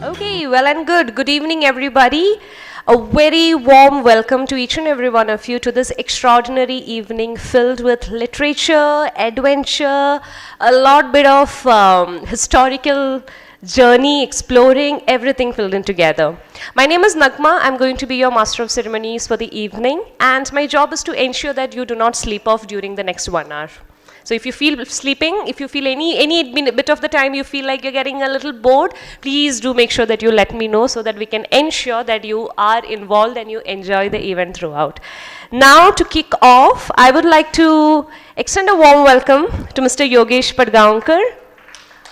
Okay, well and good. Good evening, everybody. A very warm welcome to each and every one of you to this extraordinary evening filled with literature, adventure, a lot bit of historical journey, exploring, everything filled in together. My name is Nagma. I'm going to be your master of ceremonies for the evening, and my job is to ensure that you do not sleep off during the next 1 hour. So if you feel sleeping, if you feel any bit of the time you feel like you're getting a little bored, please do make sure that you let me know so that we can ensure that you are involved and you enjoy the event throughout. Now to kick off, I would like to extend a warm welcome to Mr. Yogesh Patgaonkar,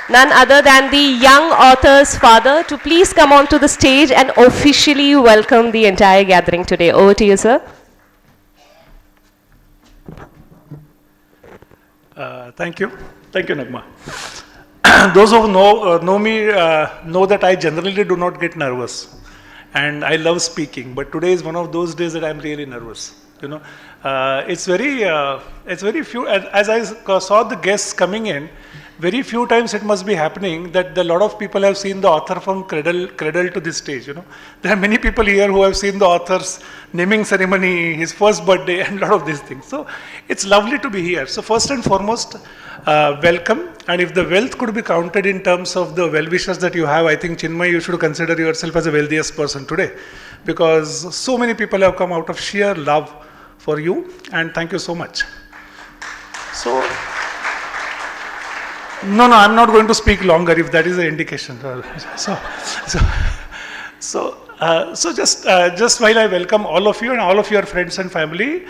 none other than the young author's father, to please come onto the stage and officially welcome the entire gathering today. Over to you, sir. Thank you, Nagma. Those who know me know that I generally do not get nervous, and I love speaking. But today is one of those days that I'm really nervous. You know, it's very few. As I saw the guests coming in, very few times it must be happening that a lot of people have seen the author from cradle to this stage. You know, there are many people here who have seen the author's naming ceremony, his first birthday, and a lot of these things. So it's lovely to be here. So first and foremost, welcome. And if the wealth could be counted in terms of the well-wishes that you have, I think, Chinmay, you should consider yourself as the wealthiest person today, because so many people have come out of sheer love for you, and thank you so much. So, no, I'm not going to speak longer if that is the indication. So just while I welcome all of you and all of your friends and family,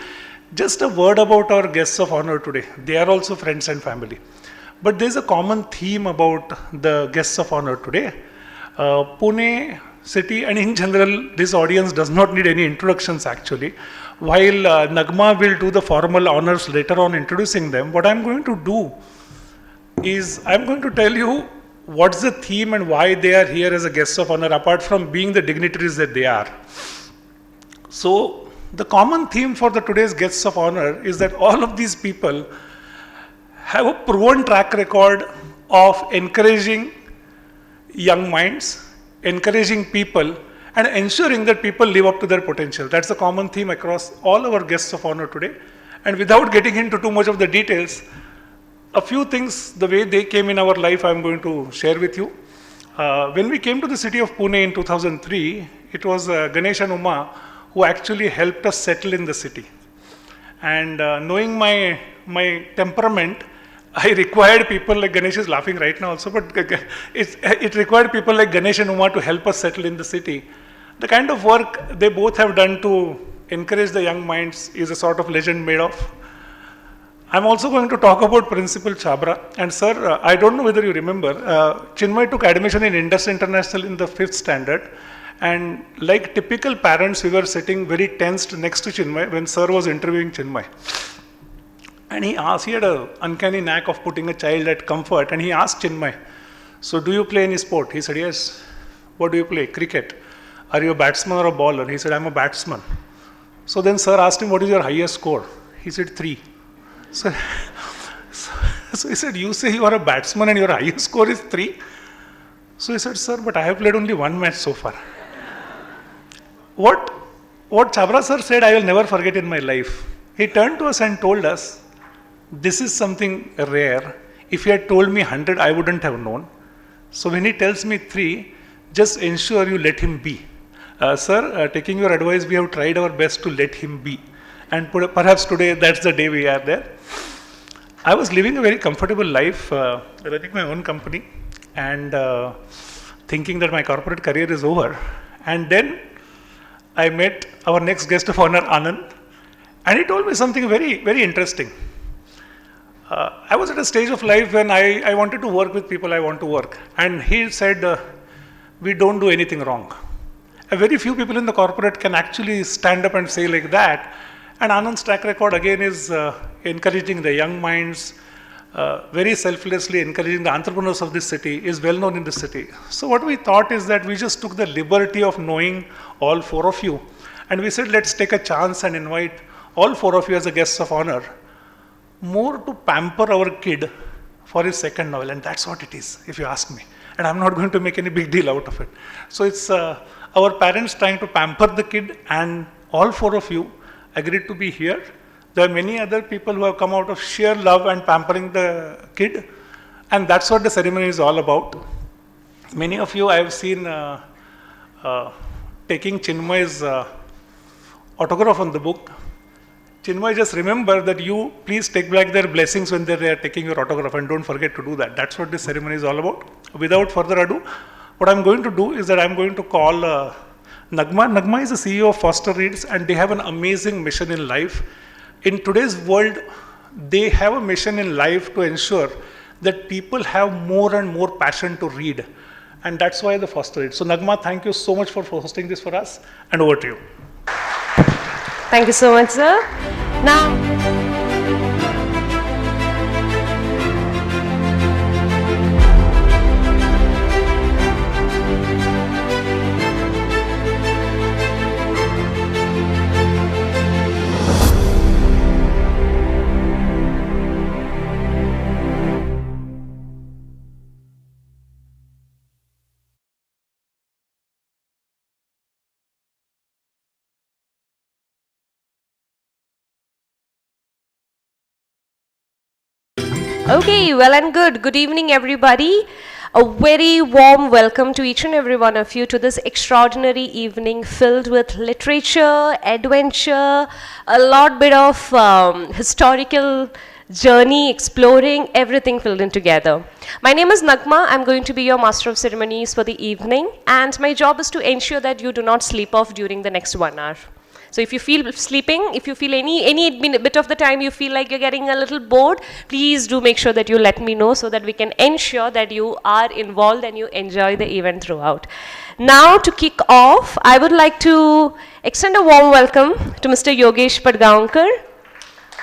just a word about our guests of honor today. They are also friends and family. But there's a common theme about the guests of honor today. Pune city, and in general, this audience does not need any introductions actually. While Nagma will do the formal honors later on introducing them, what I'm going to do is I'm going to tell you what's the theme and why they are here as a guest of honor, apart from being the dignitaries that they are. So the common theme for the today's guests of honor is that all of these people have a proven track record of encouraging young minds, encouraging people, and ensuring that people live up to their potential. That's the common theme across all our guests of honor today. And without getting into too much of the details, a few things, the way they came in our life, I'm going to share with you. When we came to the city of Pune in 2003, it was Ganesh and Uma who actually helped us settle in the city. And knowing my temperament, I required people like Ganesh is laughing right now also, but it required people like Ganesh and Uma to help us settle in the city. The kind of work they both have done to encourage the young minds is a sort of legend made of. I'm also going to talk about Principal Chabra. And sir, I don't know whether you remember, Chinmay took admission in Indus International in the 5th standard. And like typical parents, we were sitting very tensed next to Chinmay when sir was interviewing Chinmay. And he had an uncanny knack of putting a child at comfort. And he asked Chinmay, so do you play any sport? He said, yes. What do you play? Cricket. Are you a batsman or a bowler? He said, I'm a batsman. So then sir asked him, what is your highest score? He said, 3. So he said, you say you are a batsman and your highest score is 3? So he said, sir, but I have played only 1 match so far. What Chabra sir said, I will never forget in my life. He turned to us and told us, this is something rare. If he had told me 100, I wouldn't have known. So when he tells me 3, just ensure you let him be. Sir, taking your advice, we have tried our best to let him be. And perhaps today, that's the day we are there. I was living a very comfortable life, running my own company, and thinking that my corporate career is over. And then I met our next guest of honor, Anand, and he told me something very, very interesting. I was at a stage of life when I wanted to work with people I want to work. And he said, we don't do anything wrong. A very few people in the corporate can actually stand up and say like that. And Anand's track record again is encouraging the young minds, very selflessly encouraging the entrepreneurs of this city, is well known in the city. So what we thought is that we just took the liberty of knowing all 4 of you. And we said, let's take a chance and invite all 4 of you as a guests of honor, more to pamper our kid for his second novel. And that's what it is, if you ask me. and I'm not going to make any big deal out of it. So it's our parents trying to pamper the kid, and all four of you agreed to be here. There are many other people who have come out of sheer love and pampering the kid, and that's what the ceremony is all about. Many of you I have seen taking Chinmay's autograph on the book. Chinmay, just remember that you please take back their blessings when they are taking your autograph, and don't forget to do that. That's what this ceremony is all about. Without further ado, what I'm going to do is that I'm going to call Nagma. Nagma is the CEO of Foster Reads, and they have an amazing mission in life. In today's world, they have a mission in life to ensure that people have more and more passion to read. And that's why the Foster Reads. So Nagma, thank you so much for hosting this for us, and over to you. Thank you so much, sir. Now, okay, well and good. Good evening, everybody. A very warm welcome to each and every one of you to this extraordinary evening filled with literature, adventure, a lot bit of historical journey, exploring, everything filled in together. My name is Nagma. I'm going to be your master of ceremonies for the evening, and my job is to ensure that you do not sleep off during the next 1 hour. So if you feel sleeping, if you feel any bit of the time you feel like you're getting a little bored, please do make sure that you let me know so that we can ensure that you are involved and you enjoy the event throughout. Now to kick off, I would like to extend a warm welcome to Mr. Yogesh Patgaonkar,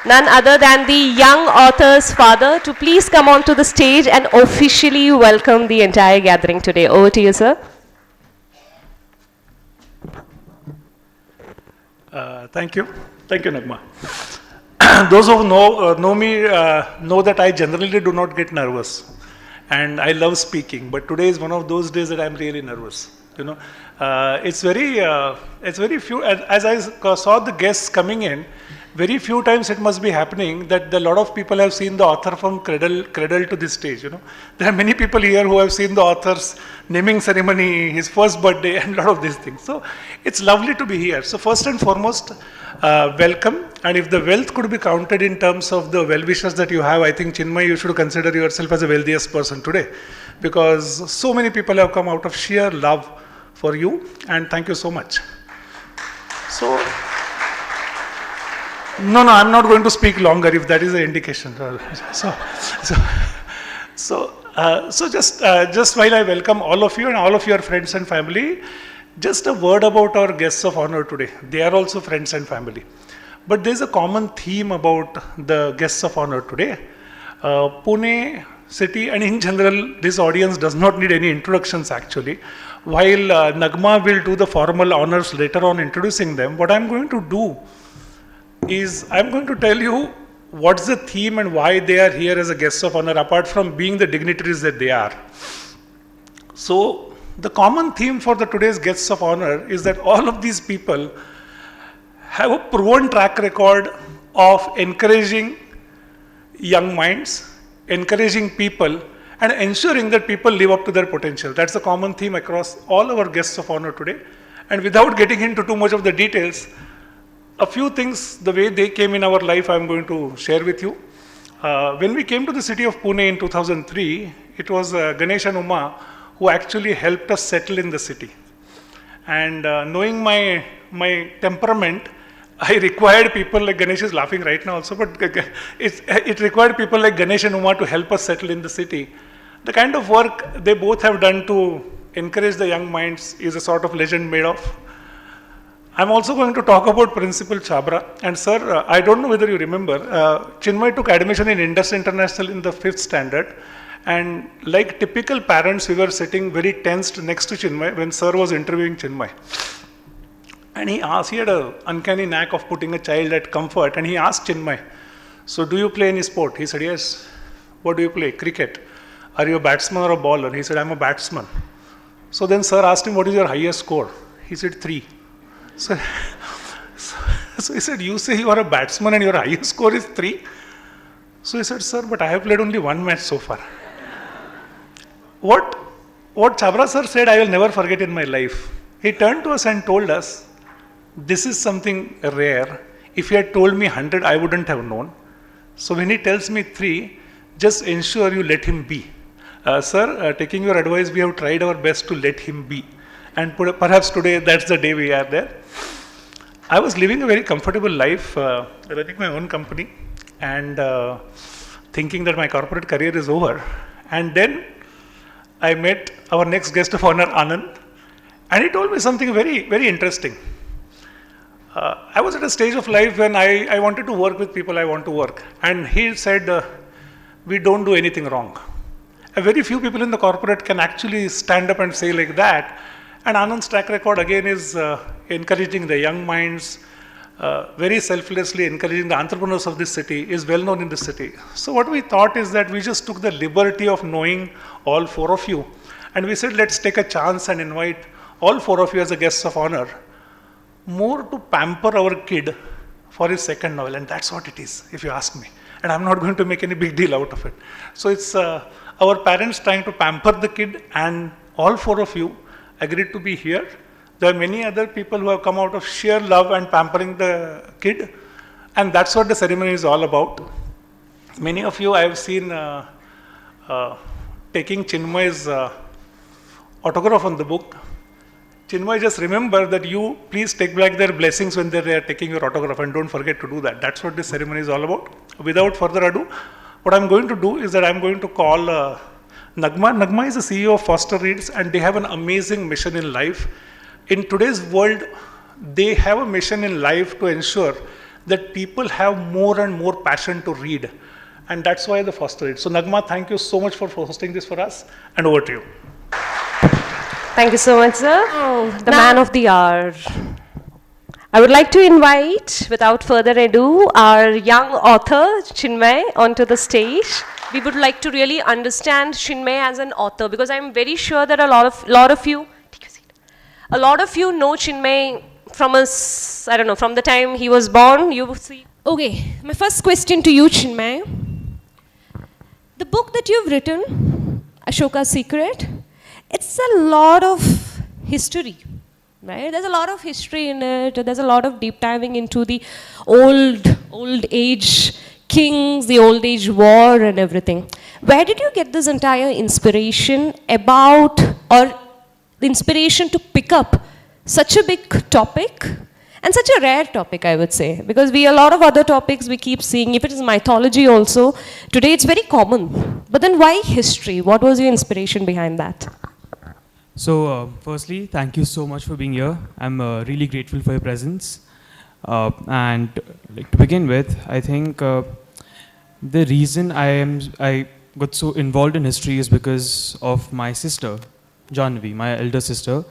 none other than the young author's father, to please come onto the stage and officially welcome the entire gathering today. Over to you, sir. Thank you, Nagma. Those who know me know that I generally do not get nervous, and I love speaking. But today is one of those days that I'm really nervous. You know, it's very few. As I saw the guests coming in, very few times it must be happening that a lot of people have seen the author from cradle to this stage. You know, there are many people here who have seen the author's naming ceremony, his first birthday, and a lot of these things. So it's lovely to be here. So first and foremost, welcome. And if the wealth could be counted in terms of the well-wishes that you have, I think, Chinmay, you should consider yourself as the wealthiest person today, because so many people have come out of sheer love for you, and thank you so much. So, no, I'm not going to speak longer if that is an indication. So just while I welcome all of you and all of your friends and family, just a word about our guests of honor today. They are also friends and family. But there's a common theme about the guests of honor today. Pune city, and in general, this audience does not need any introductions actually. While Nagma will do the formal honors later on introducing them, what I'm going to do is I'm going to tell you what's the theme and why they are here as a guest of honor, apart from being the dignitaries that they are. So the common theme for the today's guests of honor is that all of these people have a proven track record of encouraging young minds, encouraging people, and ensuring that people live up to their potential. That's the common theme across all our guests of honor today. And without getting into too much of the details, a few things, the way they came in our life, I'm going to share with you. When we came to the city of Pune in 2003, it was Ganesh and Uma who actually helped us settle in the city. And knowing my temperament, I required people like Ganesh is laughing right now also, but it required people like Ganesh and Uma to help us settle in the city. The kind of work they both have done to encourage the young minds is a sort of legend made of. I'm also going to talk about Principal Chabra. And sir, I don't know whether you remember, Chinmay took admission in Indus International in the 5th standard. And like typical parents, we were sitting very tensed next to Chinmay when sir was interviewing Chinmay. And he had an uncanny knack of putting a child at comfort. And he asked Chinmay, so do you play any sport? He said, yes. What do you play? Cricket. are you a batsman or a bowler? He said, I'm a batsman. So then sir asked him, what is your highest score? He said, 3. So, so he said, you say you are a batsman and your highest score is 3? So he said, sir, but I have played only 1 match so far. What Chabra sir said, I will never forget in my life. He turned to us and told us, this is something rare. If he had told me 100, I wouldn't have known. So when he tells me 3, just ensure you let him be. Sir, taking your advice, we have tried our best to let him be. And perhaps today, that's the day we are there. I was living a very comfortable life, running my own company, and thinking that my corporate career is over. And then I met our next guest of honor, Anand, and he told me something very, very interesting. I was at a stage of life when I wanted to work with people I want to work. And he said, we don't do anything wrong. Very few people in the corporate can actually stand up and say like that. And Anand's track record again is encouraging the young minds, very selflessly encouraging the entrepreneurs of this city, is well known in the city. So what we thought is that we just took the liberty of knowing all 4 of you. And we said, let's take a chance and invite all 4 of you as a guests of honor, more to pamper our kid for his second novel. And that's what it is, if you ask me. And I'm not going to make any big deal out of it. So it's our parents trying to pamper the kid, and all 4 of you agreed to be here. There are many other people who have come out of sheer love and pampering the kid. And that's what the ceremony is all about. Many of you I have seen taking Chinmay's autograph on the book. Chinmay, just remember that you please take back their blessings when they are taking your autograph, and don't forget to do that. That's what this ceremony is all about. Without further ado, what I'm going to do is that I'm going to call Nagma. Nagma is the CEO of Foster Reads, and they have an amazing mission in life. In today's world, they have a mission in life to ensure that people have more and more passion to read. And that's why the Foster Reads. So Nagma, thank you so much for hosting this for us, and over to you. Thank you so much, sir. The man of the hour. I would like to invite, without further ado, our young author, Chinmay, onto the stage. We would like to really understand Chinmay as an author, because I'm very sure that a lot of you know Chinmay from us, I don't know, from the time he was born. You see. Okay, my first question to you, Chinmay. The book that you've written, Ashoka's Secret, it's a lot of history, right? There's a lot of history in it. There's a lot of deep diving into the old age kings, the old age war and everything. Where did you get this entire inspiration about, or the inspiration to pick up such a big topic and such a rare topic, I would say? Because a lot of other topics we keep seeing, if it is mythology also, today it's very common. But then why history? What was your inspiration behind that? So, firstly, thank you so much for being here. I'm really grateful for your presence. And like, to begin with, I think the reason I got so involved in history is because of my sister, Janvi, my elder sister,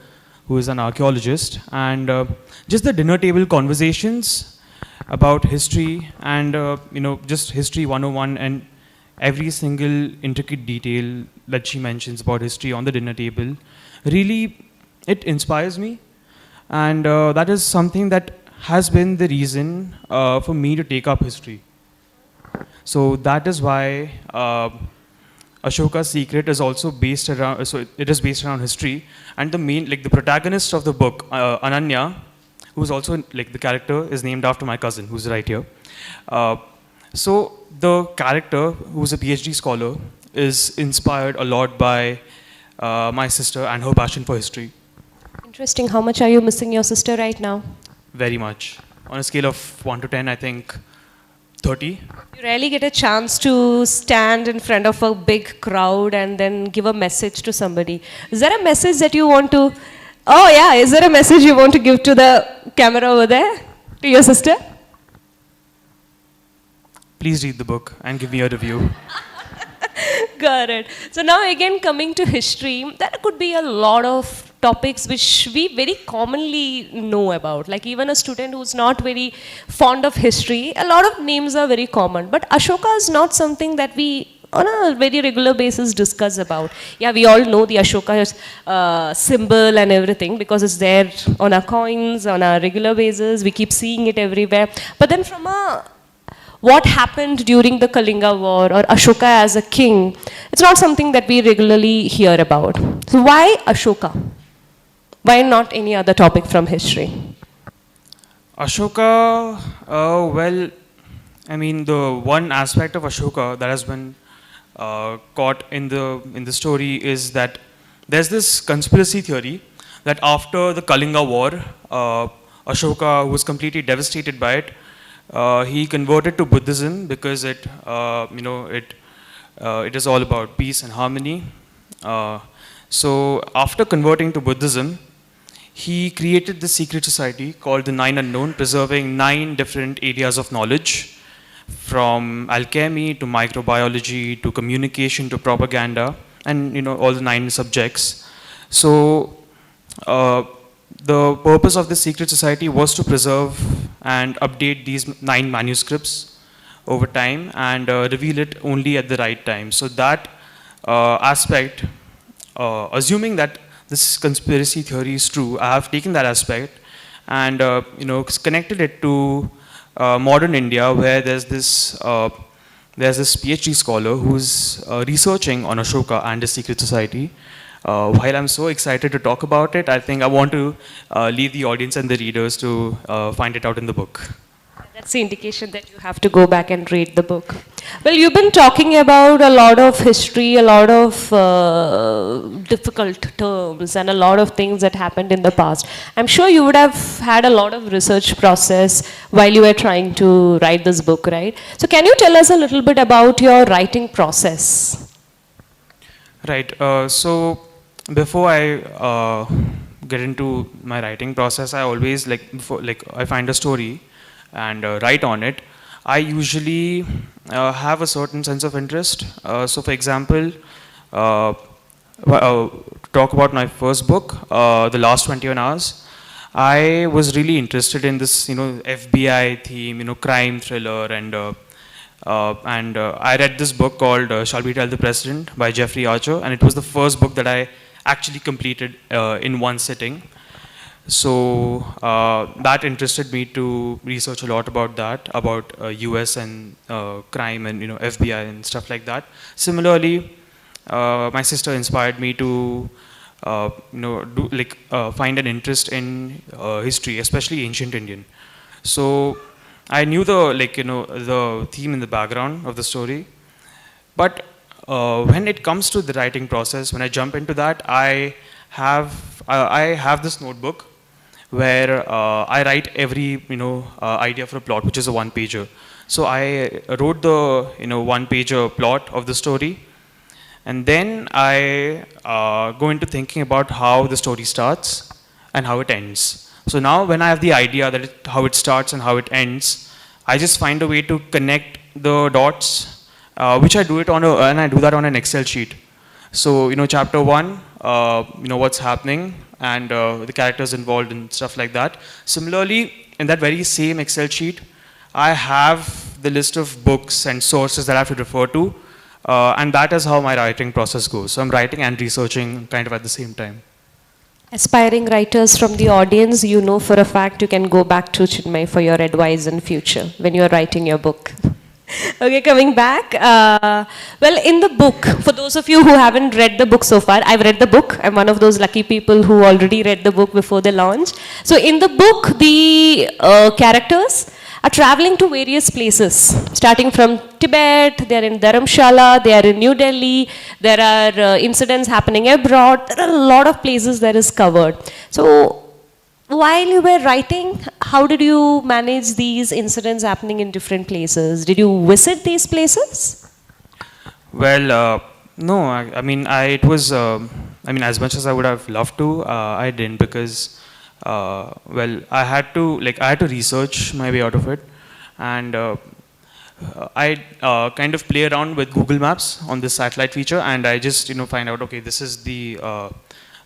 who is an archaeologist. And just the dinner table conversations about history and, just history 101 and every single intricate detail that she mentions about history on the dinner table, really, it inspires me, and that is something that has been the reason for me to take up history. So that is why Ashoka's Secret is also based around, it is based around history, and the protagonist of the book, Ananya, who is also the character, is named after my cousin, who's right here. So the character, who's a PhD scholar, is inspired a lot by my sister and her passion for history. Interesting. How much are you missing your sister right now? Very much. On a scale of 1 to 10, I think 30. You rarely get a chance to stand in front of a big crowd and then give a message to somebody. Is there a message that you want to... Oh yeah, is there a message you want to give to the camera over there? To your sister? Please read the book and give me a review. Got it. So now again, coming to history, there could be a lot of topics which we very commonly know about. Like even a student who's not very fond of history, a lot of names are very common. But Ashoka is not something that we on a very regular basis discuss about. Yeah, we all know the Ashoka symbol and everything because it's there on our coins, on a regular basis. We keep seeing it everywhere. But then from a what happened during the Kalinga War or Ashoka as a king, it's not something that we regularly hear about. So why Ashoka? Why not any other topic from history? Ashoka, well, I mean, the one aspect of Ashoka that has been caught in the story is that there's this conspiracy theory that after the Kalinga War, Ashoka was completely devastated by it. He converted to Buddhism because it is all about peace and harmony. So after converting to Buddhism, he created this secret society called the Nine Unknown, preserving 9 different areas of knowledge, from alchemy to microbiology to communication to propaganda, and all the 9 subjects. So the purpose of the secret society was to preserve and update these 9 manuscripts over time and reveal it only at the right time. So that aspect, assuming that this conspiracy theory is true, I have taken that aspect and connected it to modern India, where there's this PhD scholar who's researching on Ashoka and his secret society. While I'm so excited to talk about it, I think I want to leave the audience and the readers to find it out in the book. That's the indication that you have to go back and read the book. Well, you've been talking about a lot of history, a lot of difficult terms, and a lot of things that happened in the past. I'm sure you would have had a lot of research process while you were trying to write this book, right? So can you tell us a little bit about your writing process? Right. So before I get into my writing process, I always I find a story and write on it. I usually have a certain sense of interest. So for example, talk about my first book, The Last 21 Hours. I was really interested in this, FBI theme, crime thriller, and I read this book called Shall We Tell the President by Jeffrey Archer, and it was the first book that I actually completed in one sitting. So that interested me to research a lot about that, about US and crime and FBI and stuff like that. Similarly, my sister inspired me to find an interest in history, especially ancient Indian. So I knew the theme in the background of the story, but when it comes to the writing process, when I jump into that, I have this notebook where I write every idea for a plot, which is a one-pager. So I wrote the one-pager plot of the story, and then I go into thinking about how the story starts and how it ends. So now when I have the idea that how it starts and how it ends, I just find a way to connect the dots, which I do it and I do that on an Excel sheet. So chapter 1, what's happening and the characters involved and stuff like that. Similarly, in that very same Excel sheet, I have the list of books and sources that I have to refer to, and that is how my writing process goes. So I'm writing and researching kind of at the same time. Aspiring writers from the audience, you know for a fact you can go back to Chinmay for your advice in future when you are writing your book. Okay, coming back. Well, in the book, for those of you who haven't read the book so far, I've read the book. I'm one of those lucky people who already read the book before the launch. So in the book, the characters are traveling to various places, starting from Tibet, they're in Dharamshala, they are in New Delhi, there are incidents happening abroad, there are a lot of places that is covered. So while you were writing, how did you manage these incidents happening in different places? Did you visit these places? Well, no, I mean, as much as I would have loved to, I didn't because, I had to research my way out of it, and I kind of play around with Google Maps on this satellite feature, and I just find out, okay, this is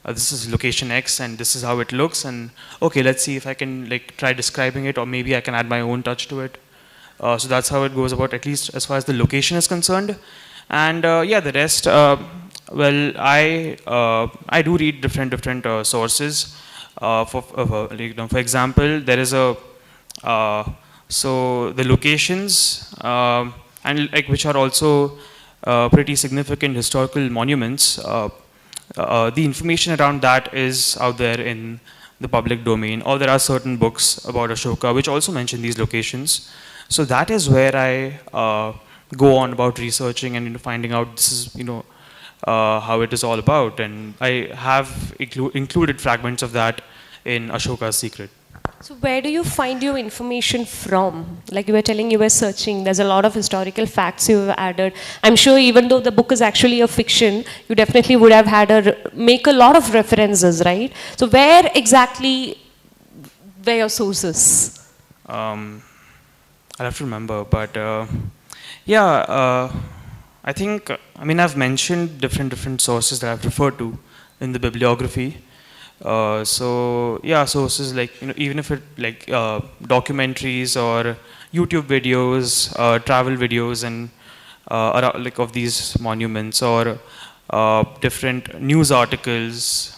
this is location X and this is how it looks, and okay, let's see if I can try describing it, or maybe I can add my own touch to it. So that's how it goes about, at least as far as the location is concerned. And yeah, the rest, well, I do read different sources. Like, for example, there is a so the locations and like which are also pretty significant historical monuments. The information around that is out there in the public domain, or there are certain books about Ashoka which also mention these locations. So that is where I go on about researching and finding out this is how it is all about, and I have included fragments of that in Ashoka's Secret. So where do you find your information from? Like you were telling, you were searching. There's a lot of historical facts you have added. I'm sure even though the book is actually a fiction, you definitely would have had make a lot of references, right? So where exactly were your sources? I'll have to remember, but yeah, I think I've mentioned different sources that I've referred to in the bibliography. So yeah, sources like even if it like documentaries or YouTube videos, travel videos, and like of these monuments, or different news articles,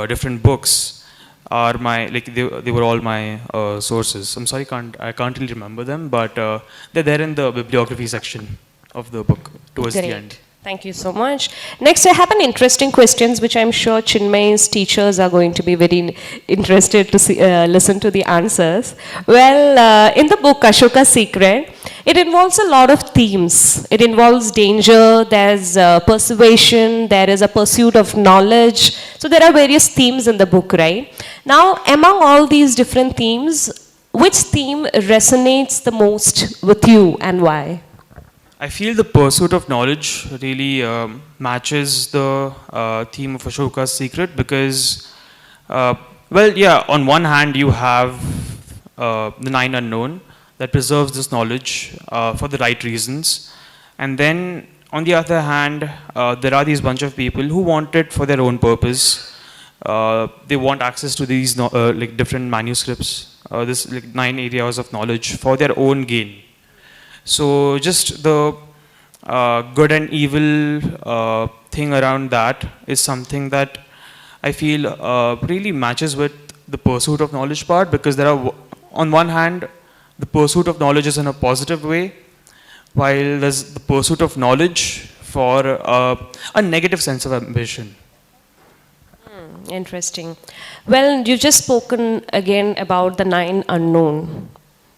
different books are my they were all my sources. I'm sorry, I can't really remember them, but they're there in the bibliography section of the book towards the end. Thank you so much. Next, I have an interesting questions which I'm sure Chinmay's teachers are going to be very interested to see, listen to the answers. Well, in the book Ashoka's Secret, it involves a lot of themes. It involves danger, there's persuasion, there is a pursuit of knowledge. So there are various themes in the book, right? Now, among all these different themes, which theme resonates the most with you and why? I feel the pursuit of knowledge really matches the theme of Ashoka's Secret because, well, yeah, on one hand you have the nine unknown that preserves this knowledge for the right reasons, and then on the other hand, there are these bunch of people who want it for their own purpose. They want access to these like different manuscripts, this like 9 areas of knowledge for their own gain. So just the good and evil thing around that is something that I feel really matches with the pursuit of knowledge part, because there are, on one hand, the pursuit of knowledge is in a positive way, while there's the pursuit of knowledge for a negative sense of ambition. Interesting. Well, you've just spoken again about the nine unknown.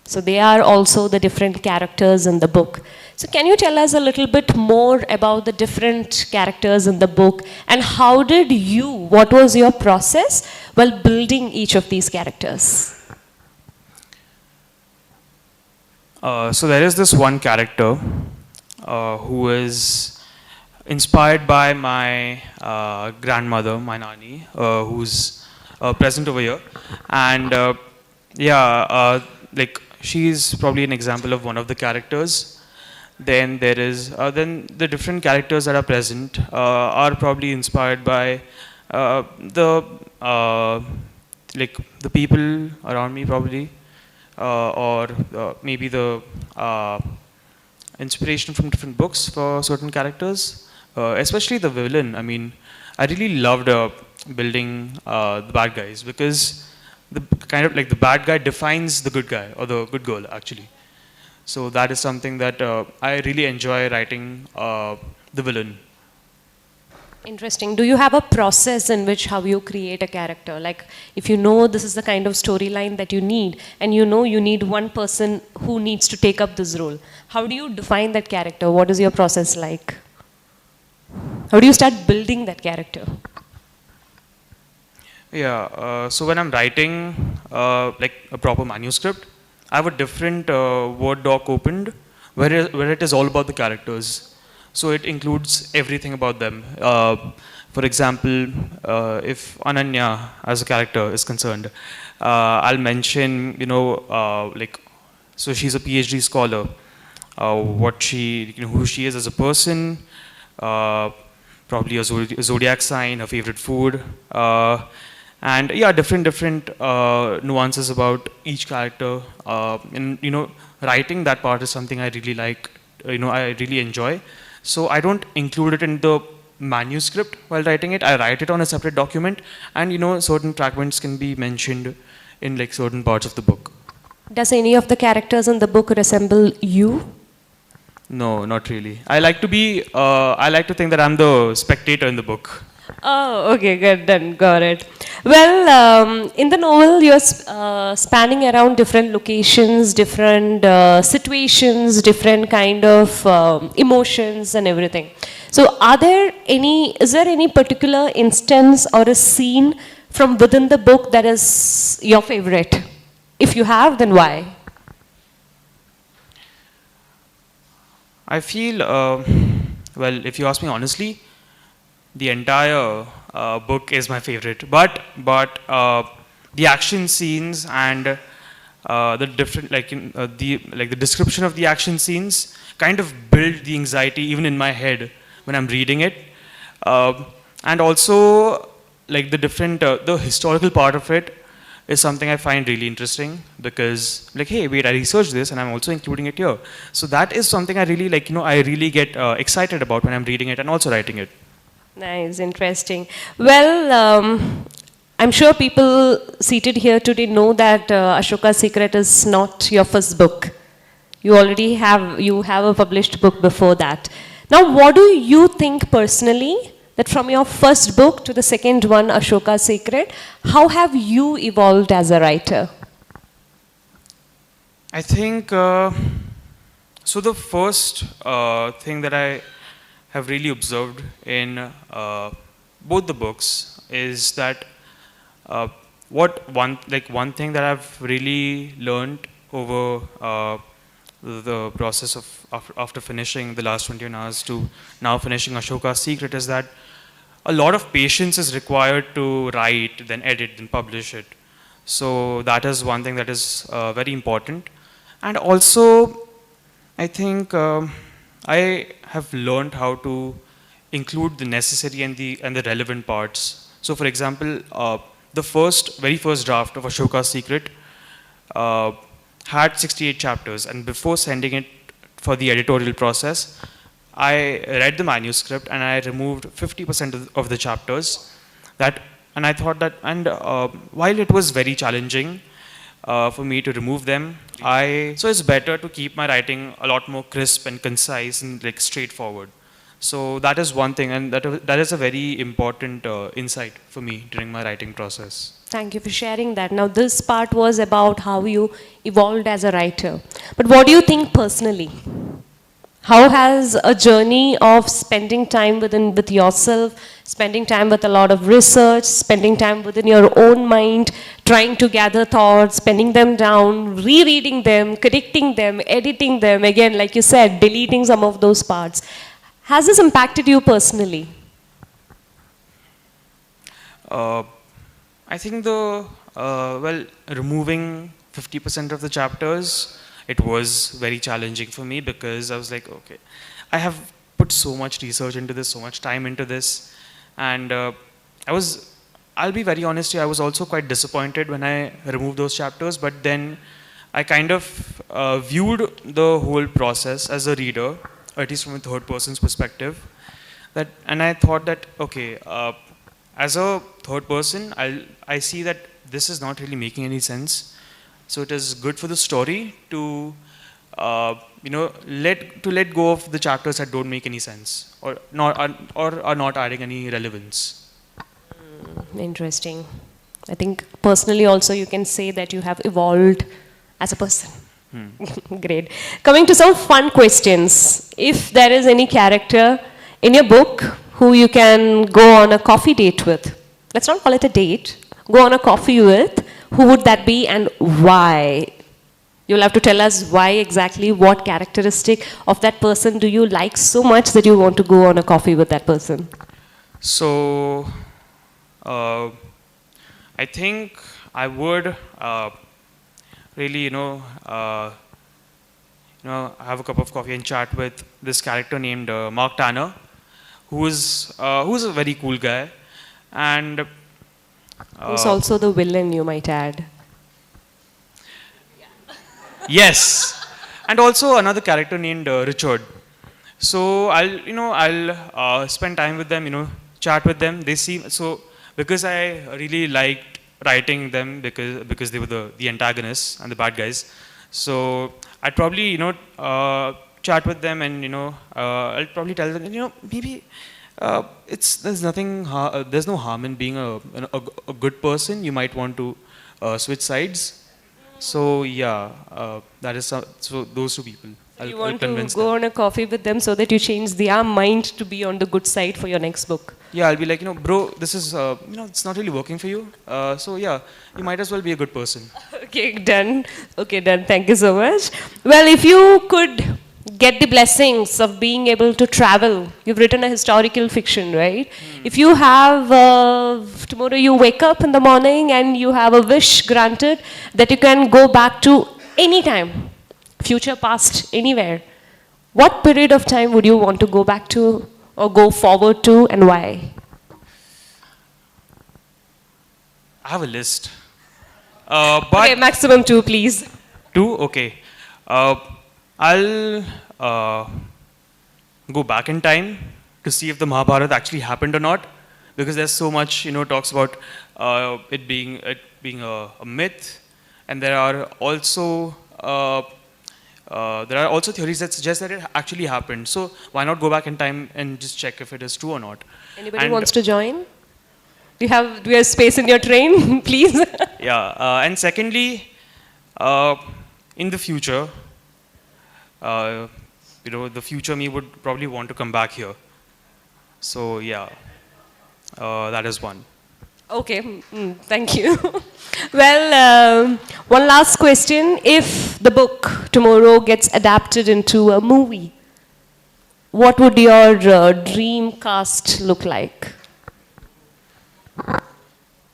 So they are also the different characters in the book. So can you tell us a little bit more about the different characters in the book, and how did you, what was your process while building each of these characters? So there is this one character who is inspired by my grandmother, my nani, who's present over here, and like she's probably an example of one of the characters. Then there is then the different characters that are present are probably inspired by the like the people around me, probably, or maybe the inspiration from different books for certain characters, especially the villain. I mean, I really loved building the bad guys, because the kind of like the bad guy defines the good guy or the good girl, actually. So that is something that I really enjoy writing the villain. Interesting. Do you have a process in which how you create a character? Like if you know this is the kind of storyline that you need, and you know you need one person who needs to take up this role, how do you define that character? What is your process like? How do you start building that character? Yeah, so when I'm writing like a proper manuscript, I have a different Word doc opened where it is all about the characters. So it includes everything about them. For example, if Ananya as a character is concerned, I'll mention, like, so she's a PhD scholar, what she, who she is as a person, probably a zodiac sign, her favorite food, and yeah, different nuances about each character. And writing that part is something I really like I really enjoy. So I don't include it in the manuscript while writing it. I write it on a separate document, and certain fragments can be mentioned in like certain parts of the book. Does any of the characters in the book resemble you? No, not really. I like to be. I like to think that I'm the spectator in the book. Oh, okay, good, then got it. Well, in the novel, you're spanning around different locations, different situations, different kind of emotions and everything. So, is there any particular instance or a scene from within the book that is your favorite? If you have, then why? I feel, well, if you ask me honestly, the entire book is my favorite. But the action scenes and the different, the description of the action scenes kind of build the anxiety even in my head when I'm reading it, and also like the historical part of it is something I find really interesting, because like, hey, wait, I researched this and I'm also including it here. So that is something I really like, I really get excited about when I'm reading it and also writing it. Nice, interesting. Well, I'm sure people seated here today know that Ashoka's Secret is not your first book. You have a published book before that. Now, what do you think personally that from your first book to the second one, Ashoka's Secret, how have you evolved as a writer? I think, so the first thing that I have really observed in both the books is that one thing that I've really learned over the process of after finishing the last 21 hours to now finishing Ashoka's Secret is that a lot of patience is required to write, then edit, then publish it. So that is one thing that is very important. And also, I think I have learned how to include the necessary and the relevant parts. So, for example, the very first draft of Ashoka's Secret had 68 chapters, and before sending it for the editorial process, I read the manuscript and I removed 50% of the chapters. And I thought that, and while it was very challenging for me to remove them, so it's better to keep my writing a lot more crisp and concise and like straightforward. So that is one thing, and that is a very important insight for me during my writing process. Thank you for sharing that. Now, this part was about how you evolved as a writer. But what do you think personally? How has a journey of spending time with yourself, spending time with a lot of research, spending time within your own mind, trying to gather thoughts, spending them down, rereading them, correcting them, editing them, again, like you said, deleting some of those parts. Has this impacted you personally? I think removing 50% of the chapters, it was very challenging for me, because I was like, okay, I have put so much research into this, so much time into this, and I'll be very honest here, I was also quite disappointed when I removed those chapters, but then I kind of viewed the whole process as a reader, or at least from a third person's perspective, and I thought that, okay, as a third person, I see that this is not really making any sense. So it is good for the story to, let go of the chapters that don't make any sense or are not adding any relevance. Interesting. I think personally also you can say that you have evolved as a person. Great. Coming to some fun questions. If there is any character in your book who you can go on a coffee date with, let's not call it a date, go on a coffee with, who would that be and why? You'll have to tell us why exactly, what characteristic of that person do you like so much that you want to go on a coffee with that person? So, I think I would really, have a cup of coffee and chat with this character named Mark Tanner, who's a very cool guy, and who's also the villain, you might add. yes, and also another character named Richard. So I'll spend time with them, chat with them. They seem so because I really liked writing them because they were the antagonists and the bad guys. So I'd probably chat with them and I'll probably tell them maybe there's no harm in being a good person. You might want to switch sides. So yeah, that is so those two people. You I'll want to convince go them. on a coffee with them so that you change their mind to be on the good side for your next book. Yeah, I'll be like, bro, this is, it's not really working for you. So yeah, you might as well be a good person. Okay, done. Okay, done. Thank you so much. Well, if you could get the blessings of being able to travel, you've written a historical fiction, right? If you have, tomorrow you wake up in the morning and you have a wish granted that you can go back to any time, future, past, anywhere, what period of time would you want to go back to or go forward to, and why? I have a list. Okay, But maximum 2, please. two, okay. I'll go back in time to see if the Mahabharata actually happened or not, because there's so much, talks about it being a myth, and there are also theories that suggest that it actually happened. So why not go back in time and just check if it is true or not? Anybody And- wants to join? Do you have space in your train, please? Yeah, and secondly, in the future, the future me would probably want to come back here. So yeah, that is one. Okay, thank you. Well, one last question. If the book tomorrow gets adapted into a movie, what would your dream cast look like?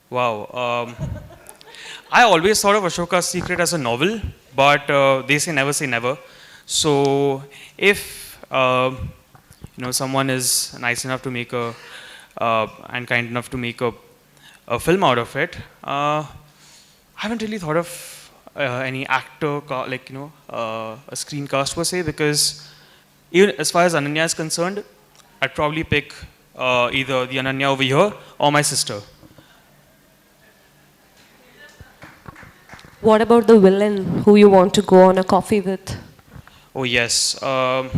Wow. I always thought of Ashoka's Secret as a novel, but they say never. So if someone is nice enough to make and kind enough to make a film out of it, I haven't really thought of any actor a screen cast per se, because even as far as Ananya is concerned, I'd probably pick either the Ananya over here or my sister. What about the villain who you want to go on a coffee with? Oh yes, I'd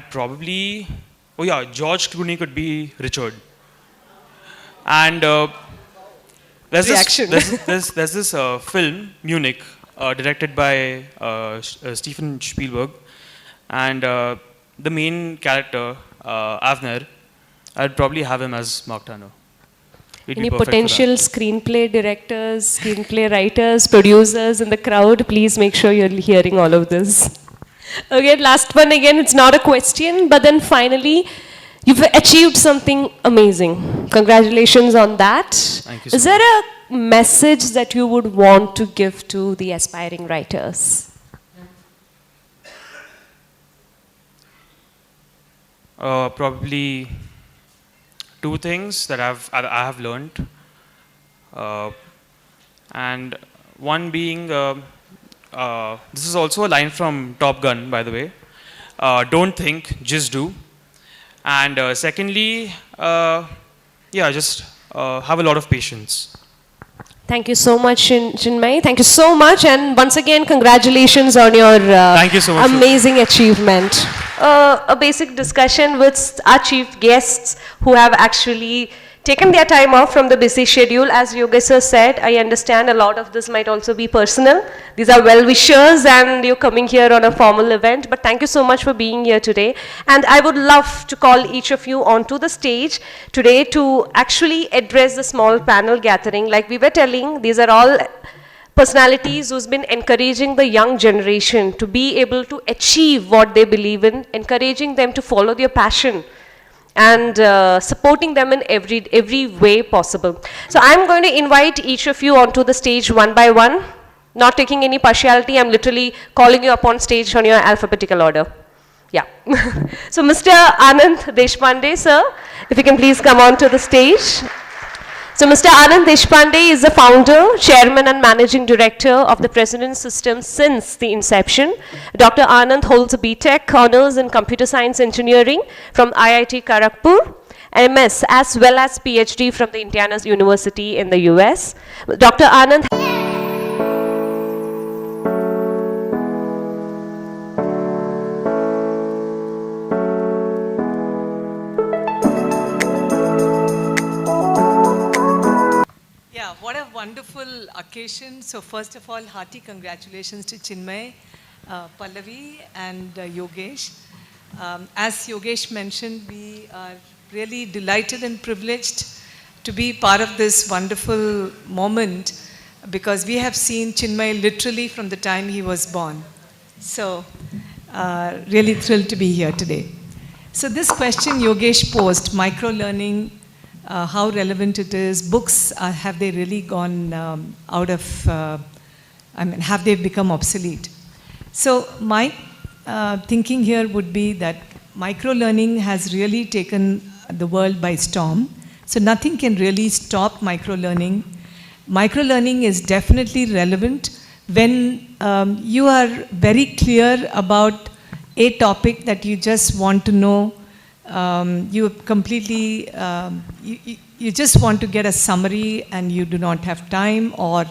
probably. Oh yeah, George Clooney could be Richard. And there's Reaction. this film Munich, directed by Steven Spielberg, and the main character Avner, I'd probably have him as Mark Turner. He'd be Any perfect for that. potential screenplay directors, screenplay writers, producers in the crowd, please make sure you're hearing all of this. Okay, last one again, it's not a question, but then finally, you've achieved something amazing. Congratulations on that. Thank you so Is there a message that you would want to give to the aspiring writers? Probably two things that I have learned, and one being this is also a line from Top Gun, by the way. Don't think, just do. And secondly, just have a lot of patience. Thank you so much, Chinmay. Thank you so much. And once again, congratulations on your Thank you so much. amazing achievement. A basic discussion with our chief guests who have actually taken their time off from the busy schedule. As Yogesh sir said, I understand a lot of this might also be personal. These are well-wishers and you're coming here on a formal event. But thank you so much for being here today. And I would love to call each of you onto the stage today to actually address the small panel gathering. Like we were telling, these are all personalities who's been encouraging the young generation to be able to achieve what they believe in, encouraging them to follow their passion, and supporting them in every way possible. So I'm going to invite each of you onto the stage one by one, not taking any partiality. I'm literally calling you up on stage on your alphabetical order. Yeah. So Mr. Anand Deshpande, sir, if you can please come onto the stage. So Mr. Anand Deshpande is the founder, chairman and managing director of the President System since the inception. Dr. Anand holds a BTech honors in computer science engineering from IIT Kharagpur, MS as well as PhD from the Indiana University in the US. Dr. Anand Yeah, what a wonderful occasion. So first of all, hearty congratulations to Chinmay, Pallavi and Yogesh. As Yogesh mentioned, we are really delighted and privileged to be part of this wonderful moment because we have seen Chinmay literally from the time he was born. So really thrilled to be here today. So this question Yogesh posed, micro-learning, how relevant it is, books, have they really gone out of, have they become obsolete? So my thinking here would be that micro-learning has really taken the world by storm. So nothing can really stop micro-learning. Micro-learning is definitely relevant when you are very clear about a topic that you just want to know. You completely, you just want to get a summary and you do not have time, or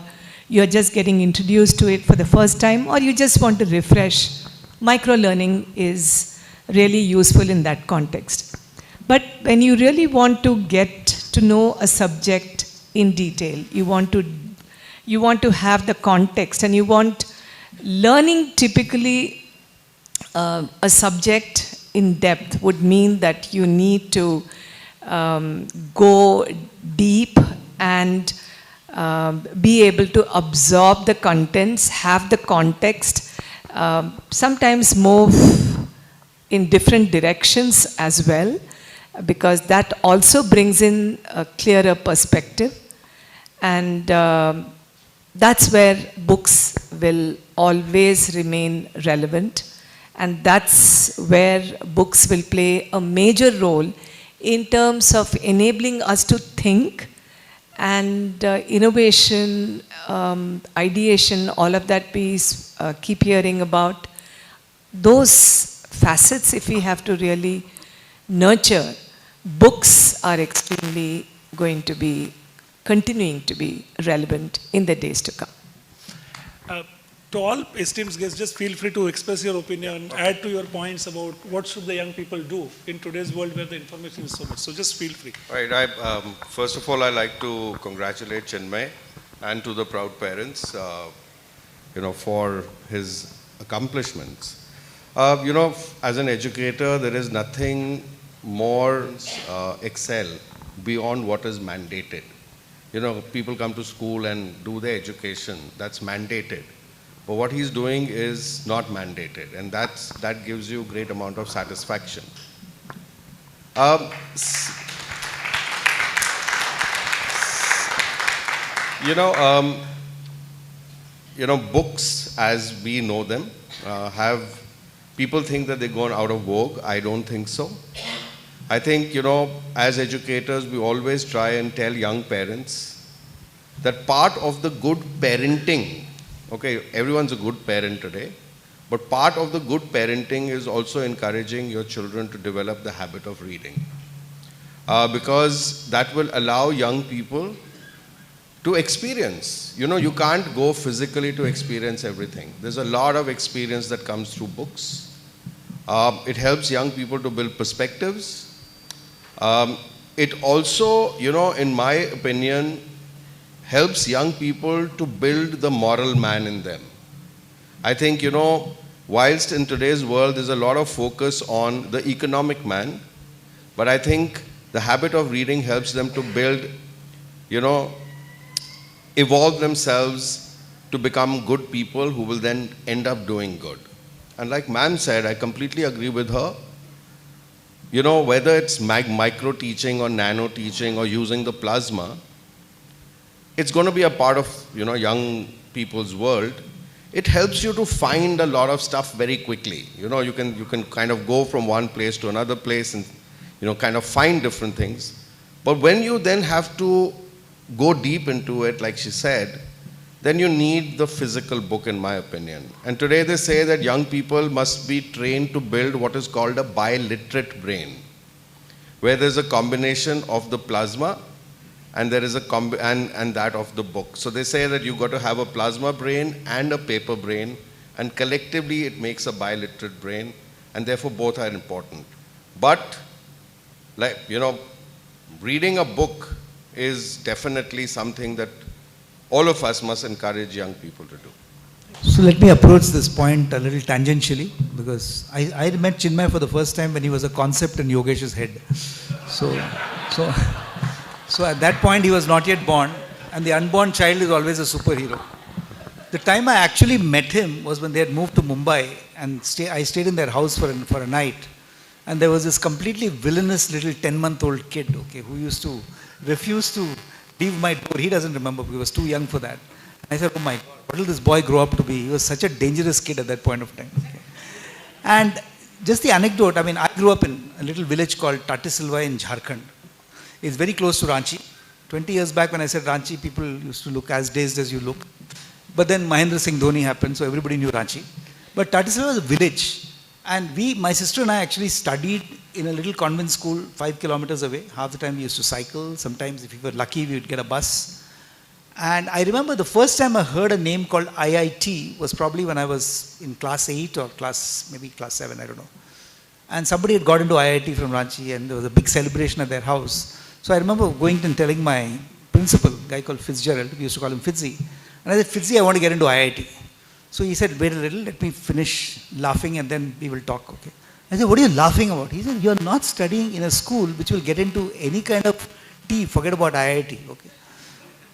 you're just getting introduced to it for the first time, or you just want to refresh. Micro-learning is really useful in that context. But when you really want to get to know a subject in detail, you want to have the context, and you want learning typically a subject in depth would mean that you need to go deep and be able to absorb the contents, have the context, sometimes move in different directions as well, because that also brings in a clearer perspective. And that's where books will always remain relevant. And that's where books will play a major role in terms of enabling us to think, and innovation, ideation, all of that piece, keep hearing about. Those facets, if we have to really nurture, books are extremely going to be, continuing to be relevant in the days to come. To all esteemed guests, just feel free to express your opinion, add to your points about what should the young people do in today's world where the information is so much. So just feel free. Right. First of all, I'd like to congratulate Chinmay and to the proud parents, for his accomplishments. As an educator, there is nothing more excel beyond what is mandated. People come to school and do their education. That's mandated. But what he's doing is not mandated, and that gives you a great amount of satisfaction. Books as we know them people think that they're gone out of vogue. I don't think so. I think, as educators, we always try and tell young parents that part of the good parenting, okay, everyone's a good parent today, but part of the good parenting is also encouraging your children to develop the habit of reading. Because that will allow young people to experience. You can't go physically to experience everything. There's a lot of experience that comes through books. It helps young people to build perspectives. It also, in my opinion, helps young people to build the moral man in them. I think, whilst in today's world there's a lot of focus on the economic man, but I think the habit of reading helps them to build, evolve themselves to become good people who will then end up doing good. And like ma'am said, I completely agree with her. Whether it's micro teaching or nano teaching or using the plasma, it's going to be a part of, young people's world. It helps you to find a lot of stuff very quickly. You can kind of go from one place to another place and, kind of find different things. But when you then have to go deep into it, like she said, then you need the physical book, in my opinion. And today they say that young people must be trained to build what is called a biliterate brain, where there's a combination of the plasma and there is and that of the book. So they say that you've got to have a plasma brain and a paper brain, and collectively it makes a biliterate brain, and therefore both are important. But, like, reading a book is definitely something that all of us must encourage young people to do. So let me approach this point a little tangentially, because I met Chinmay for the first time when he was a concept in Yogesh's head. So at that point he was not yet born, and the unborn child is always a superhero. The time I actually met him was when they had moved to Mumbai, and I stayed in their house for a night, and there was this completely villainous little 10-month-old kid, okay, who used to refuse to leave my door. He doesn't remember, because he was too young for that. I said, oh my God, what will this boy grow up to be? He was such a dangerous kid at that point of time. Okay. And just the anecdote, I grew up in a little village called Tatisilva in Jharkhand. It's very close to Ranchi. 20 years back when I said Ranchi, people used to look as dazed as you look. But then Mahendra Singh Dhoni happened, so everybody knew Ranchi. But Tatisilva was a village. And my sister and I actually studied in a little convent school 5 kilometers away. Half the time we used to cycle. Sometimes if we were lucky, we would get a bus. And I remember the first time I heard a name called IIT was probably when I was in class 8 or maybe class 7, I don't know. And somebody had got into IIT from Ranchi, and there was a big celebration at their house. So I remember going and telling my principal, a guy called Fitzgerald, we used to call him Fitzy. And I said, Fitzy, I want to get into IIT. So he said, wait a little, let me finish laughing and then we will talk, okay? I said, what are you laughing about? He said, you're not studying in a school which will get into any kind of tea, forget about IIT, okay?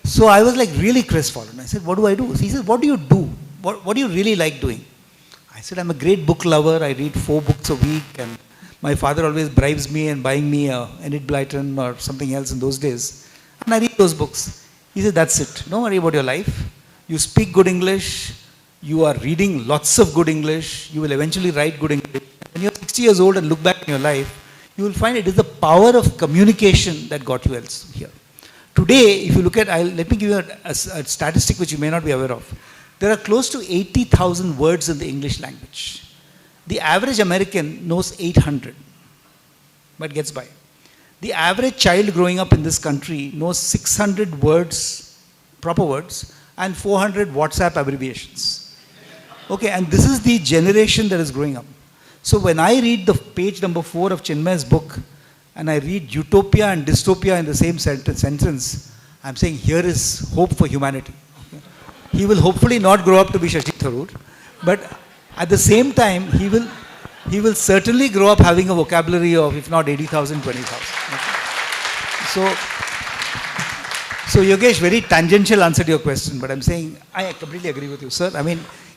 So I was like really crestfallen. I said, what do I do? So he said, what do you do? What do you really like doing? I said, I'm a great book lover. I read 4 books a week, and my father always bribes me and buying me a Enid Blyton or something else in those days. And I read those books. He said, that's it. Don't worry about your life. You speak good English. You are reading lots of good English. You will eventually write good English. When you're 60 years old and look back in your life, you will find it is the power of communication that got you else here. Today, if you look at, let me give you a statistic which you may not be aware of. There are close to 80,000 words in the English language. The average American knows 800, but gets by. The average child growing up in this country knows 600 words, proper words, and 400 WhatsApp abbreviations. Okay, and this is the generation that is growing up. So when I read the page number 4 of Chinmay's book, and I read utopia and dystopia in the same sentence, I'm saying here is hope for humanity. Okay? He will hopefully not grow up to be Shashi Tharoor, but at the same time, he will certainly grow up having a vocabulary of, if not 80,000, 20,000. Okay? So Yogesh, very tangential answer to your question, but I'm saying I completely agree with you, sir.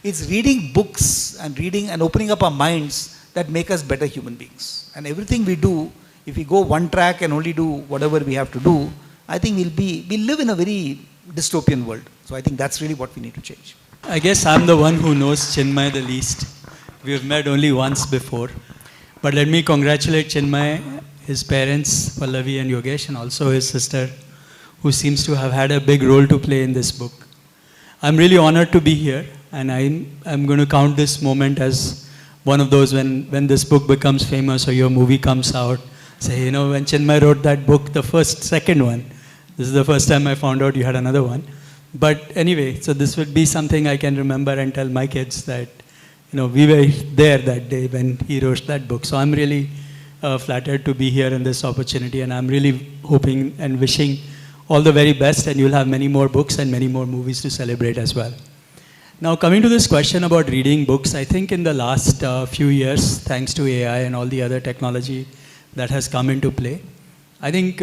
It's reading books and reading and opening up our minds that make us better human beings. And everything we do, if we go one track and only do whatever we have to do, I think we'll live in a very dystopian world. So I think that's really what we need to change. I guess I'm the one who knows Chinmay the least. We have met only once before. But let me congratulate Chinmay, his parents, Pallavi and Yogesh, and also his sister, who seems to have had a big role to play in this book. I'm really honored to be here, and I'm going to count this moment as one of those when this book becomes famous or your movie comes out. Say, when Chinmay wrote that book, second one, this is the first time I found out you had another one. But anyway, so this would be something I can remember and tell my kids that, we were there that day when he wrote that book. So I'm really flattered to be here in this opportunity, and I'm really hoping and wishing all the very best, and you'll have many more books and many more movies to celebrate as well. Now, coming to this question about reading books, I think in the last few years, thanks to AI and all the other technology that has come into play, I think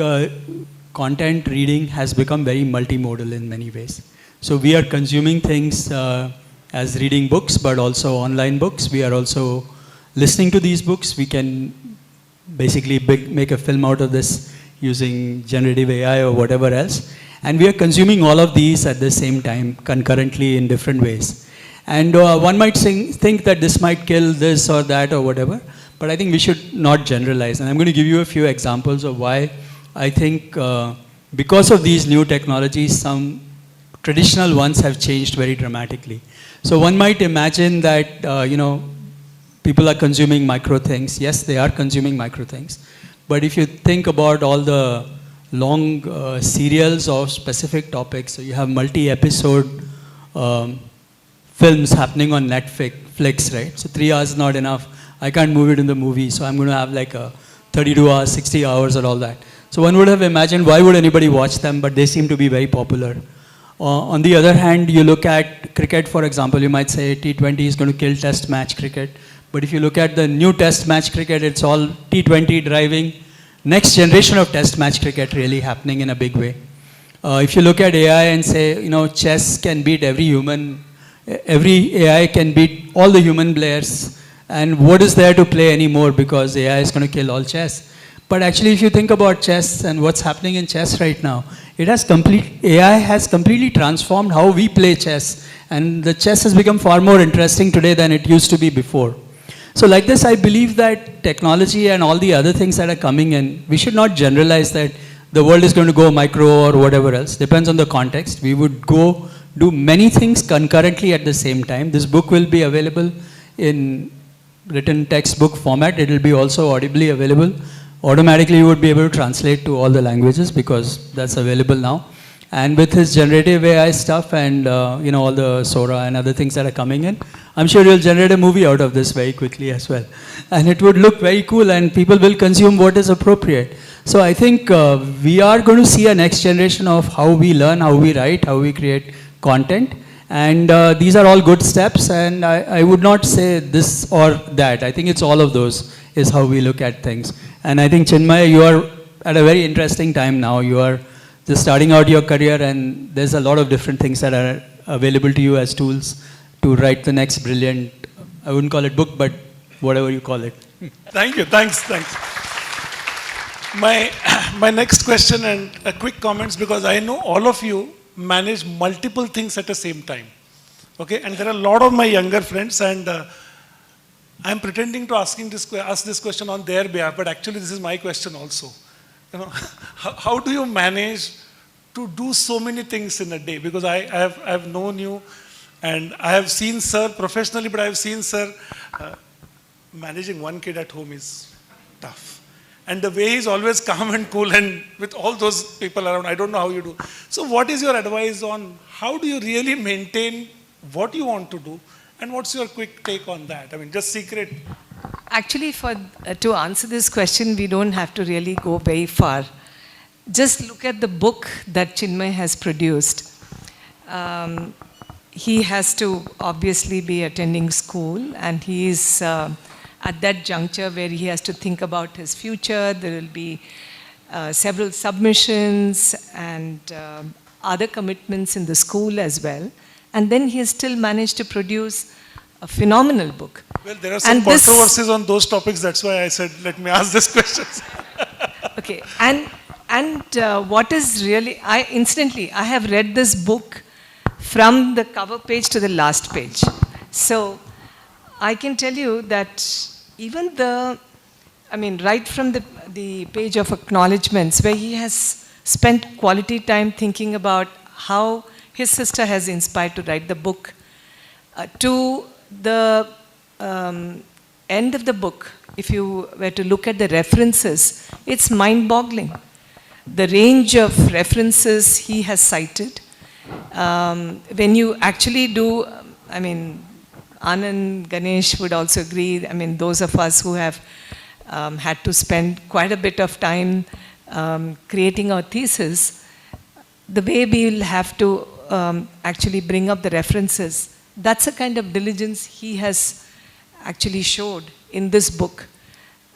content reading has become very multimodal in many ways. So we are consuming things as reading books, but also online books. We are also listening to these books. We can basically make a film out of this using generative AI or whatever else. And we are consuming all of these at the same time, concurrently in different ways. And one might think that this might kill this or that or whatever, but I think we should not generalize. And I'm going to give you a few examples of why I think because of these new technologies, some traditional ones have changed very dramatically. So one might imagine that, people are consuming micro things. Yes, they are consuming micro things. But if you think about all the long serials of specific topics, so you have multi-episode films happening on Netflix, right? So 3 hours is not enough. I can't move it in the movie, so I'm going to have like a 32 hours, 60 hours or all that. So one would have imagined, why would anybody watch them? But they seem to be very popular. On the other hand, you look at cricket, for example, you might say T20 is going to kill test match cricket. But if you look at the new test match cricket, it's all T20 driving next generation of test match cricket really happening in a big way. If you look at AI and say, chess can beat every human, every AI can beat all the human players, and what is there to play anymore because AI is going to kill all chess. But actually, if you think about chess and what's happening in chess right now, AI has completely transformed how we play chess, and the chess has become far more interesting today than it used to be before. So like this, I believe that technology and all the other things that are coming in, we should not generalize that the world is going to go micro or whatever else. Depends on the context. We would go do many things concurrently at the same time. This book will be available in written textbook format. It will be also audibly available. Automatically you would be able to translate to all the languages because that's available now. And with his generative AI stuff and all the Sora and other things that are coming in, I'm sure you'll generate a movie out of this very quickly as well. And it would look very cool and people will consume what is appropriate. So I think we are going to see a next generation of how we learn, how we write, how we create content. And these are all good steps, and I would not say this or that. I think it's all of those is how we look at things. And I think, Chinmay, you are at a very interesting time now. You are just starting out your career, and there's a lot of different things that are available to you as tools to write the next brilliant, I wouldn't call it book, but whatever you call it. Thank you, thanks. My next question and quick comments, because I know all of you manage multiple things at the same time. Okay, and there are a lot of my younger friends, and I'm pretending to ask this question on their behalf, but actually this is my question also. How do you manage to do so many things in a day? Because I have known you, and I have seen sir professionally, but I have seen sir managing one kid at home is tough. And the way he's always calm and cool, and with all those people around, I don't know how you do. So what is your advice on how do you really maintain what you want to do, and what's your quick take on that? I mean, just secret. Actually, to answer this question, we don't have to really go very far. Just look at the book that Chinmay has produced. He has to obviously be attending school, and he is at that juncture where he has to think about his future. There will be several submissions and other commitments in the school as well. And then he has still managed to produce a phenomenal book. Well, there are some controversies on those topics. That's why I said, let me ask this question. Okay, and what is really, incidentally, I have read this book from the cover page to the last page. So I can tell you that even right from the page of acknowledgements, where he has spent quality time thinking about how his sister has inspired to write the book, to the end of the book, if you were to look at the references, it's mind-boggling. The range of references he has cited. When you actually do, Anand, Ganesh would also agree, those of us who have had to spend quite a bit of time creating our thesis, the way we will have to actually bring up the references, that's a kind of diligence he has actually showed in this book,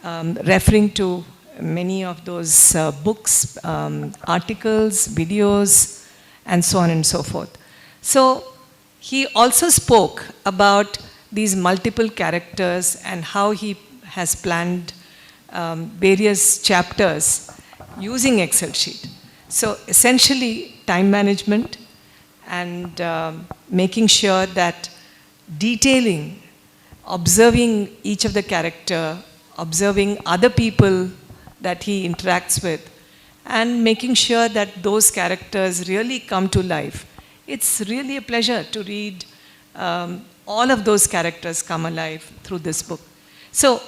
referring to many of those books, articles, videos, and so on and so forth. So he also spoke about these multiple characters and how he has planned various chapters using Excel sheet. So essentially, time management and making sure that detailing, observing each of the character, observing other people that he interacts with, and making sure that those characters really come to life. It's really a pleasure to read all of those characters come alive through this book. So,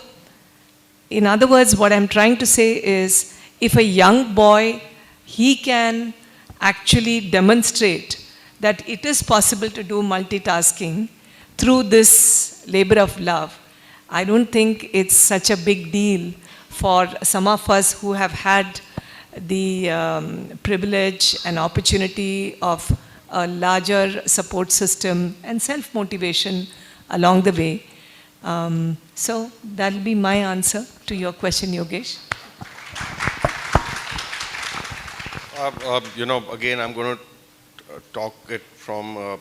in other words, what I'm trying to say is, if a young boy, he can actually demonstrate that it is possible to do multitasking through this labor of love, I don't think it's such a big deal for some of us who have had the privilege and opportunity of a larger support system and self-motivation along the way. So that'll be my answer to your question, Yogesh. Again, I'm going to talk it from, a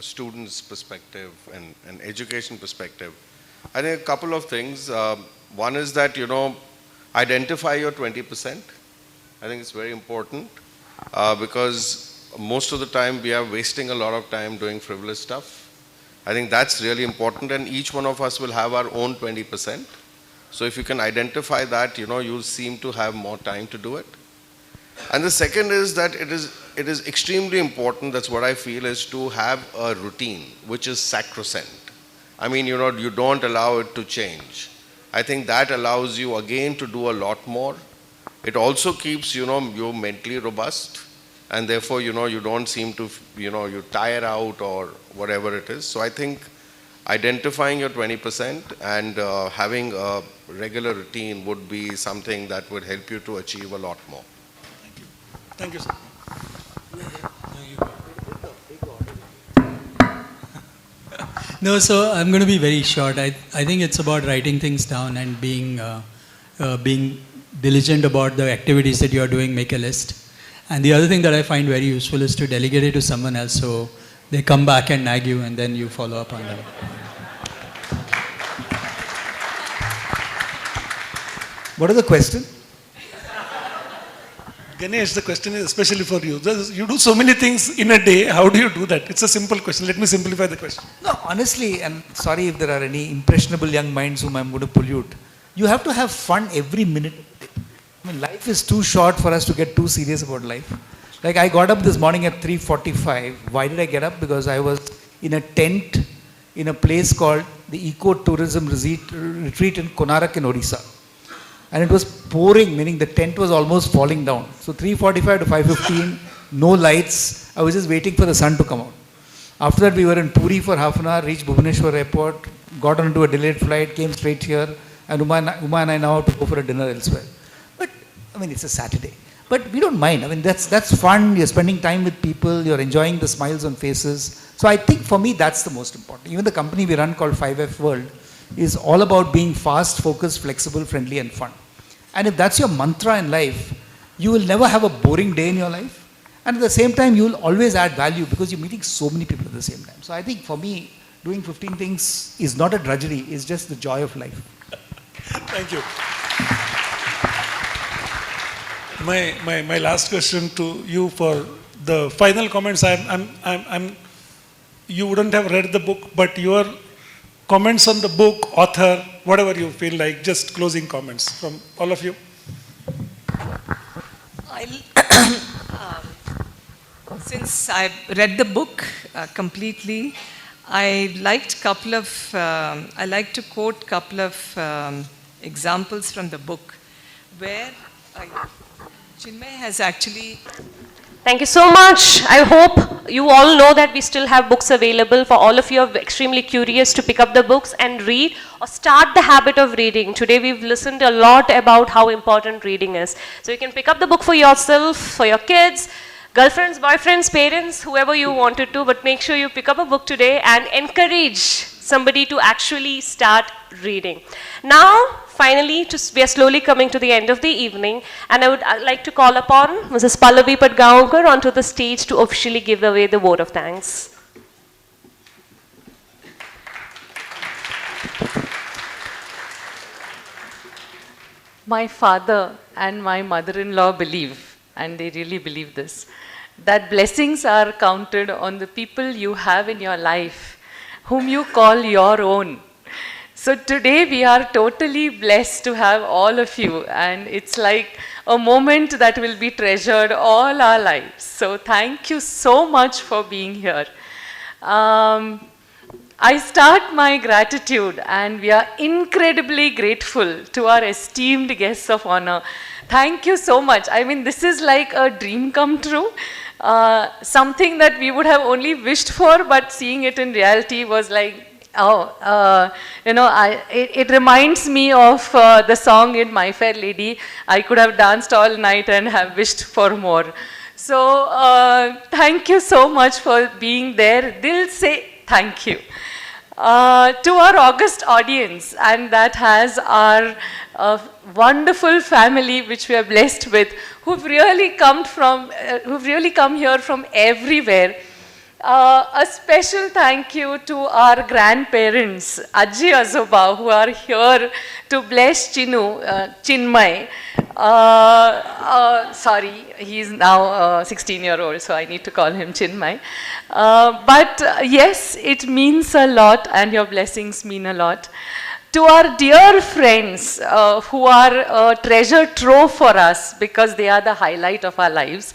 student's perspective and an education perspective. I think a couple of things. One is that, identify your 20%. I think it's very important because most of the time we are wasting a lot of time doing frivolous stuff. I think that's really important, and each one of us will have our own 20%. So if you can identify that, you'll seem to have more time to do it. And the second is that it is extremely important, that's what I feel, is to have a routine which is sacrosanct. I mean, you don't allow it to change. I think that allows you again to do a lot more. It also keeps, you mentally robust, and therefore, you don't seem to, you tire out or whatever it is. So I think identifying your 20% and having a regular routine would be something that would help you to achieve a lot more. Thank you, sir. No, so I'm going to be very short. I think it's about writing things down and being diligent about the activities that you are doing, make a list. And the other thing that I find very useful is to delegate it to someone else, so they come back and nag you and then you follow up on them. What is the question? Ganesh, the question is especially for you. You do so many things in a day. How do you do that? It's a simple question. Let me simplify the question. No, honestly, and sorry if there are any impressionable young minds whom I'm going to pollute. You have to have fun every minute. I mean, life is too short for us to get too serious about life. Like, I got up this morning at 3:45. Why did I get up? Because I was in a tent in a place called the Eco-Tourism Retreat in Konark in Odisha. And it was pouring, meaning the tent was almost falling down. So 3:45 to 5:15, no lights. I was just waiting for the sun to come out. After that, we were in Puri for half an hour, reached Bhubaneswar airport, got onto a delayed flight, came straight here, and Uma and I now have to go for a dinner elsewhere. But, I mean, it's a Saturday. But we don't mind. I mean, that's fun. You're spending time with people. You're enjoying the smiles on faces. So I think for me, that's the most important. Even the company we run called 5F World is all about being fast, focused, flexible, friendly, and fun. And if that's your mantra in life, you will never have a boring day in your life. And at the same time, you will always add value because you're meeting so many people at the same time. So I think for me, doing 15 things is not a drudgery. It's just the joy of life. Thank you. My last question to you for the final comments. You wouldn't have read the book, but your comments on the book, author, whatever you feel like, just closing comments from all of you. Since I've read the book completely, I like to quote couple of examples from the book where Chinmay has actually. Thank you so much. I hope you all know that we still have books available for all of you who are extremely curious to pick up the books and read or start the habit of reading. Today we've listened a lot about how important reading is. So you can pick up the book for yourself, for your kids, girlfriends, boyfriends, parents, whoever you wanted to, but make sure you pick up a book today and encourage somebody to actually start reading. Now, finally, we are slowly coming to the end of the evening, and I would like to call upon Mrs. Chinmay Patgaonkar onto the stage to officially give away the vote of thanks. My father and my mother-in-law believe, and they really believe this, that blessings are counted on the people you have in your life, whom you call your own. So today we are totally blessed to have all of you, and it's like a moment that will be treasured all our lives. So thank you so much for being here. I start my gratitude, and we are incredibly grateful to our esteemed guests of honor. Thank you so much. I mean, this is like a dream come true. Something that we would have only wished for, but seeing it in reality was like, it reminds me of the song in My Fair Lady. I could have danced all night and have wished for more. So thank you so much for being there. Dil se thank you. To our august audience, and that has our wonderful family which we are blessed with, who've really come here from everywhere. A special thank you to our grandparents, Ajji Azoba, who are here to bless Chinmay. Sorry, he's now 16-year-old, so I need to call him Chinmay. But yes, it means a lot, and your blessings mean a lot. To our dear friends who are a treasure trove for us because they are the highlight of our lives,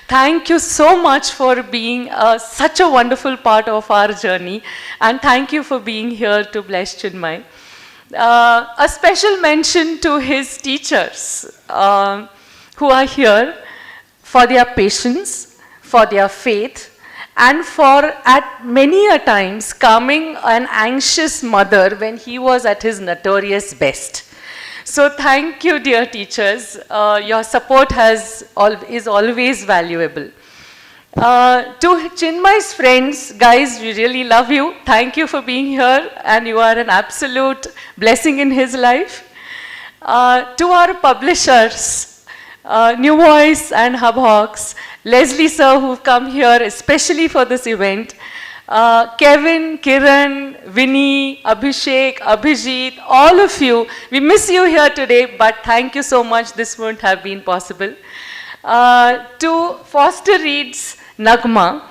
thank you so much for being such a wonderful part of our journey, and thank you for being here to bless Chinmay. A special mention to his teachers who are here for their patience, for their faith, and for at many a times calming an anxious mother when he was at his notorious best. So thank you, dear teachers. Your support is always valuable. To Chinmay's friends, guys, we really love you. Thank you for being here, and you are an absolute blessing in his life. To our publishers, New Voice and Hubhawks, Leslie sir, who've come here especially for this event, Kevin, Kiran, Vinny, Abhishek, Abhijit, all of you, we miss you here today, but thank you so much. This wouldn't have been possible. To Foster Reed's Nagma,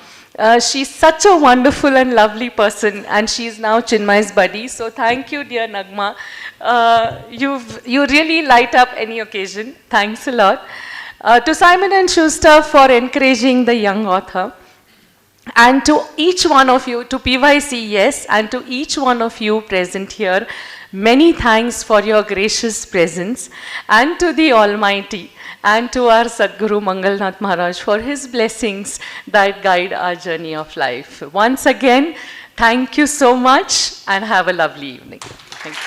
she's such a wonderful and lovely person, and she's now Chinmay's buddy. So thank you, dear Nagma. You really light up any occasion. Thanks a lot. To Simon & Schuster for encouraging the young author. And to each one of you, to PYC, yes, and to each one of you present here, many thanks for your gracious presence, and to the Almighty, and to our Sadguru Mangalnath Maharaj for his blessings that guide our journey of life. Once again, thank you so much, and have a lovely evening. Thank you.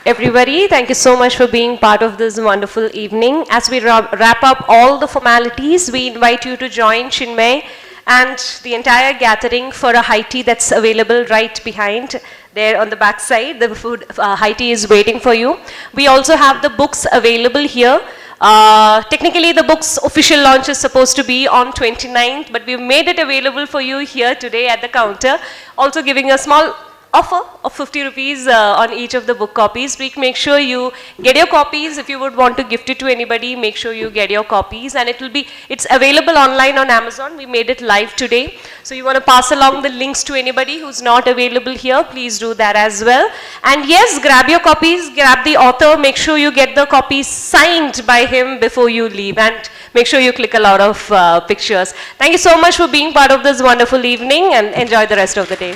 Everybody, thank you so much for being part of this wonderful evening. As we wrap up all the formalities, we invite you to join Chinmay and the entire gathering for a high tea that's available right behind there on the back side. The food high tea is waiting for you. We also have the books available here. Technically, the book's official launch is supposed to be on 29th, but we've made it available for you here today at the counter, also giving a small offer of 50 rupees on each of the book copies. Make sure you get your copies. If you would want to gift it to anybody, make sure you get your copies, and it's available online on Amazon. We made it live today. So you want to pass along the links to anybody who's not available here, please do that as well. And yes, grab your copies, grab the author, make sure you get the copies signed by him before you leave, and make sure you click a lot of pictures. Thank you so much for being part of this wonderful evening, and enjoy the rest of the day.